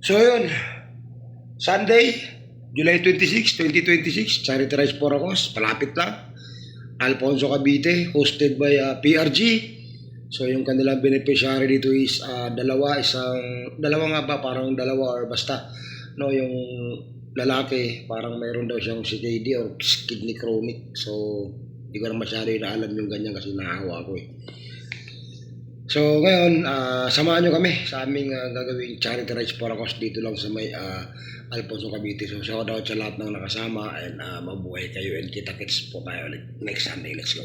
So yun, Sunday, July 26, 2026, Charity Rice for Acos, palapit lang. Alfonso Cavite, hosted by PRG. So yung kanilang beneficiary dito is dalawa nga ba, parang dalawa or basta. No, yung lalaki, parang mayroon daw siyang CKD or kidney chronic. So, hindi ko na masyado inaalam yung ganyan kasi naawa ko eh. So ngayon, samahan nyo kami sa aming gagawing Charity Rice for Acos dito lang sa may Alfonso Cavite. So shout out sa lahat ng nakasama and mabuhay kayo and kita-kits po tayo ulit next Sunday. Let's go!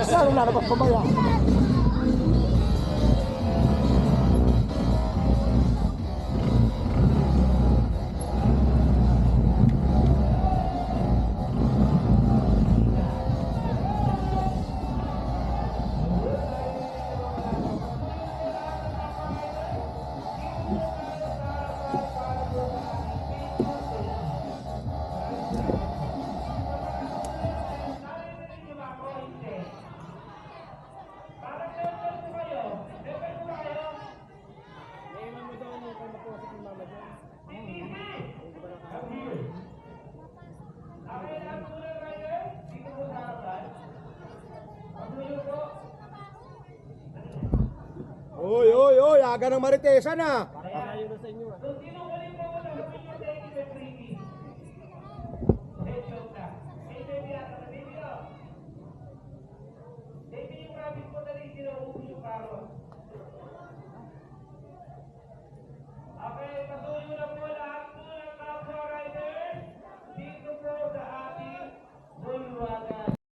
Saan lalabas pa ba yan? oy, aga ng Maritesan ah.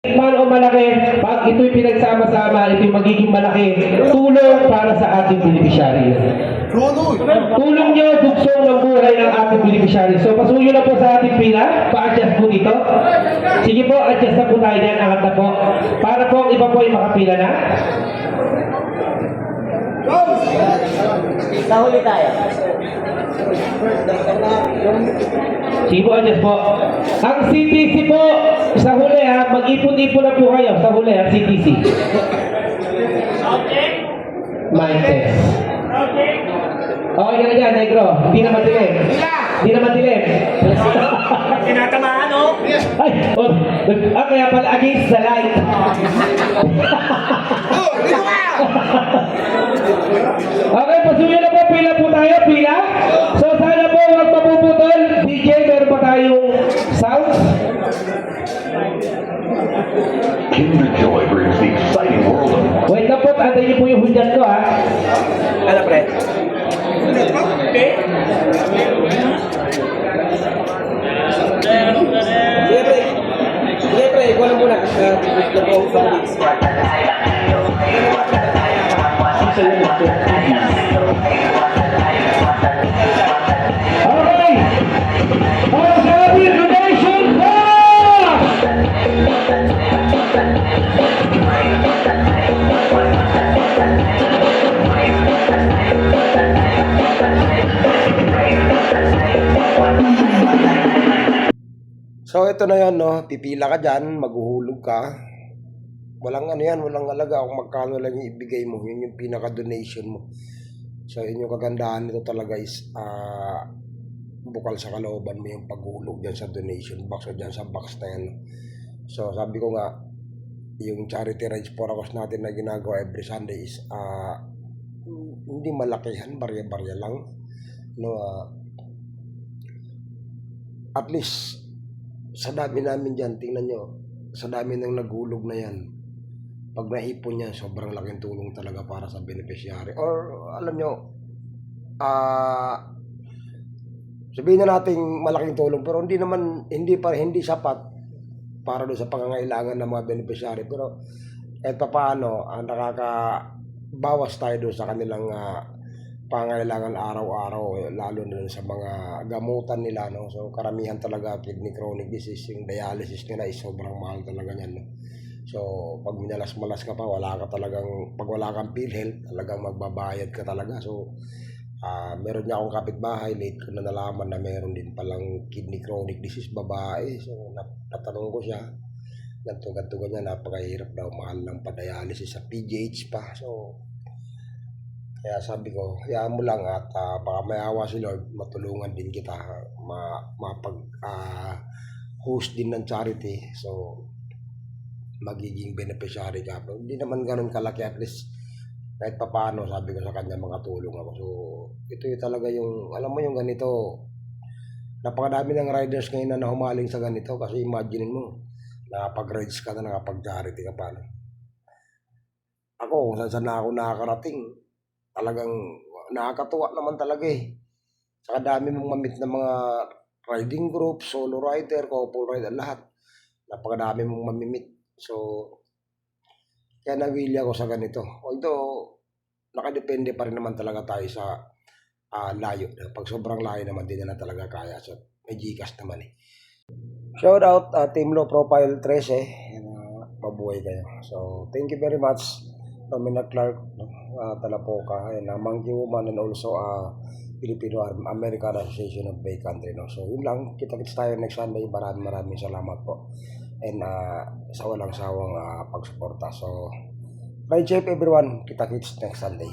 Man o malaki, pag ito'y pinagsama-sama, ito'y magiging malaki tulong para sa ating beneficiary. Tulong nyo, dugsong ng buhay ng ating beneficiary. So, pasuyo na po sa ating pila. Pa-adjust po dito. Sige po, adjust na po tayo dyan. Angat na po. Para po ang iba po ay makapila na. Nahuli tayo. Sige po, adjust po. Ang CTC po, sa huli ha, mag-ipon-ipon na po kayo sa huli ha, CTC. Mind test. Okay ka na dyan, negro. Hindi na matilim. Hindi na matilim. Tinatamaan, oh. Ay, kaya pala against the light. Okay, pasuyo na po. Pila po tayo. Pila. So, sana po huwag mapuputol. DJ, meron pa tayong sounds. Kinder Joy brings the exciting world of Wait lang po. Antayin niyo po yung hudyat ko, ha. Ano, pre? Sige, pre. Ikaw lang muna. Gusto ko sa mix. Okay. Ang sabi, donation box! So ito na yan, no? Pipila ka dyan, maghuhulog ka. Walang ano yan, walang alaga kung magkano lang yung ibigay mo. Yun yung pinaka-donation mo. So yun yung kagandahan nito talaga is bukal sa kalooban mo yung paghulog dyan sa donation box o dyan sa box na yan. So sabi ko nga, yung charity rides for a cause natin na ginagawa every Sunday is hindi malakihan, barya-barya lang. No, at least sa dami namin dyan, tingnan nyo, sa dami ng naghulog na yan, pag naipon yan, sobrang laking tulong talaga para sa beneficiary. Or, alam nyo, sabihin na natin malaking tulong, pero hindi sapat para doon sa pangangailangan ng mga beneficiary. Pero, kahit pa paano, nakakabawas tayo doon sa kanilang pangailangan araw-araw, lalo na sa mga gamutan nila, no? So karamihan talaga kidney chronic disease, yung dialysis nila is sobrang mahal talaga niyan, no? So pag minalas-malas ka pa, pag wala kang PhilHealth, talagang magbabayad ka talaga. So meron niya akong kapitbahay, late ko na nalaman na meron din palang kidney chronic disease, babae. So natanong ko siya, ganto ganyan, napakahirap daw, mahal ng pa-dialysis sa PGH pa. So kaya sabi ko, hayaan mo lang at baka may awa si Lord, matulungan din kita mapag-host din ng charity. So, magiging beneficiary ka. Pero hindi naman ganun kalaki, at least kahit papaano, sabi ko sa kanya, makatulong ako. So, ito yung talaga yung, alam mo yung ganito, napakadami ng riders ngayon na nahumaling sa ganito kasi imagine mo, nakapag-rides ka na, nakapag-charity ka pa. Ako, saan na ako nakakarating, talagang nakakatuwa naman talaga eh. Saka dami mong mamit na mga riding group, solo rider, couple rider, lahat. Napakadami mong mamimit. So, kaya nawili ako sa ganito. Although, nakadepende pa rin naman talaga tayo sa layo. Pag sobrang layo naman, din na talaga kaya. So, may Gcash naman eh. Shout out Team Low Profile 13. Mabuhay kayo. So, thank you very much. Domina Clark, Talapoca, and Monkey Woman, and also Filipino American Association of Bay Country. No? So, yun lang. Kita-kits tayo next Sunday. Maraming salamat po. And sa walang sawang pagsuporta. So, ride safe everyone. Kita-kits next Sunday.